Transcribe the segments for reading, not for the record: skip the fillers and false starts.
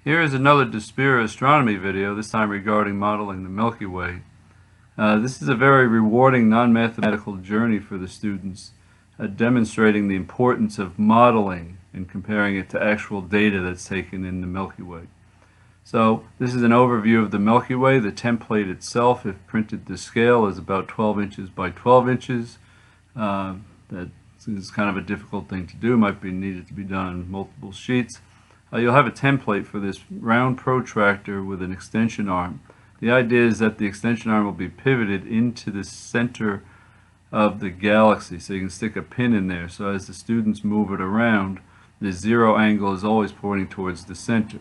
Here is another Despira astronomy video, this time regarding modeling the Milky Way. This is a very rewarding non-mathematical journey for the students, demonstrating the importance of modeling and comparing it to actual data that's taken in the Milky Way. So this is an overview of the Milky Way. The template itself, if printed to scale, is about 12 inches by 12 inches. That is kind of a difficult thing to do, might be needed to be done on multiple sheets. You'll have a template for this round protractor with an extension arm. The idea is that the extension arm will be pivoted into the center of the galaxy, so you can stick a pin in there. So as the students move it around, the zero angle is always pointing towards the center.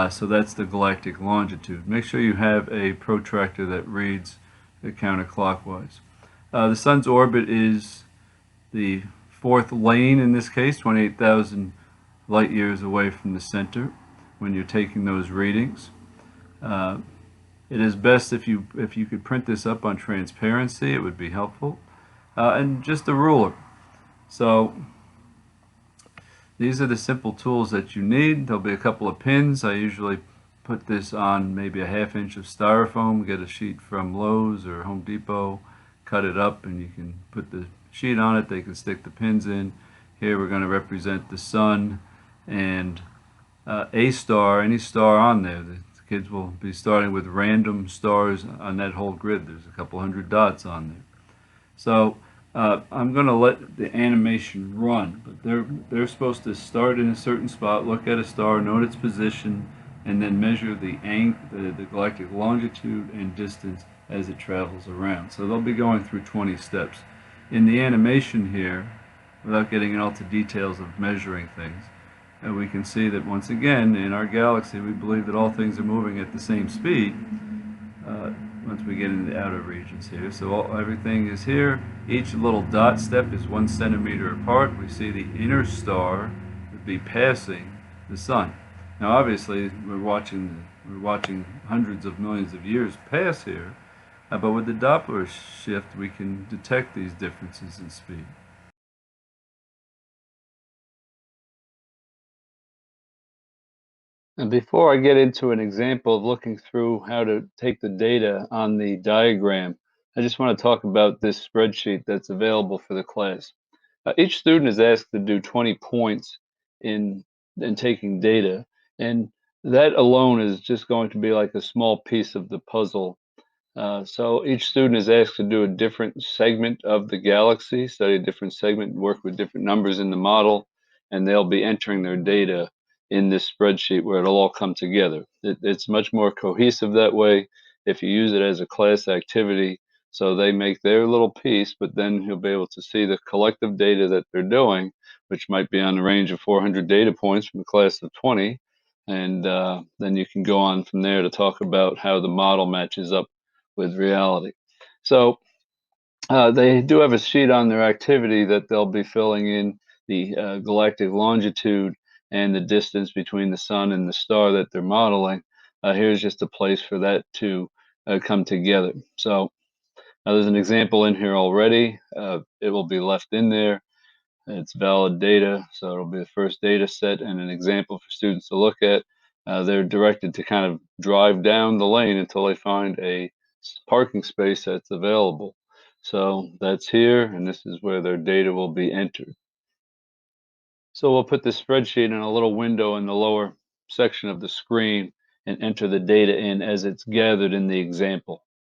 So that's the galactic longitude. Make sure you have a protractor that reads counterclockwise. The sun's orbit is the fourth lane in this case, 28,000 light years away from the center when you're taking those readings. It is best if you could print this up on transparency, it would be helpful. And just a ruler. So these are the simple tools that you need. There'll be a couple of pins. I usually put this on maybe a ½ inch of styrofoam, get a sheet from Lowe's or Home Depot, cut it up, and you can put the sheet on it. They can stick the pins in. Here we're going to represent the sun and a star, any star on there. The kids will be starting with random stars on that whole grid. There's a couple hundred dots on there. So I'm going to let the animation run, but they're supposed to start in a certain spot, look at a star, note its position, and then measure the galactic longitude and distance as it travels around. So they'll be going through 20 steps. In the animation here, without getting into details of measuring things, we can see that once again in our galaxy we believe that all things are moving at the same speed once we get into the outer regions here. So everything is here. Each little dot step is 1 centimeter apart. We see the inner star would be passing the sun. Now obviously we're watching hundreds of millions of years pass here, but with the Doppler shift we can detect these differences in speed. And before I get into an example of looking through how to take the data on the diagram, I just want to talk about this spreadsheet that's available for the class. Each student is asked to do 20 points in taking data, and that alone is just going to be like a small piece of the puzzle. So each student is asked to do a different segment of the galaxy, study a different segment, work with different numbers in the model, and they'll be entering their data in this spreadsheet where it'll all come together. It's much more cohesive that way if you use it as a class activity. So they make their little piece, but then you'll be able to see the collective data that they're doing, which might be on the range of 400 data points from a class of 20. And then you can go on from there to talk about how the model matches up with reality. So they do have a sheet on their activity that they'll be filling in the galactic longitude and the distance between the sun and the star that they're modeling. Here's just a place for that to come together. So there's an example in here already. It will be left in there. It's valid data, so it'll be the first data set and an example for students to look at. They're directed to kind of drive down the lane until they find a parking space that's available. So that's here, and this is where their data will be entered. So we'll put the spreadsheet in a little window in the lower section of the screen and enter the data in as it's gathered in the example.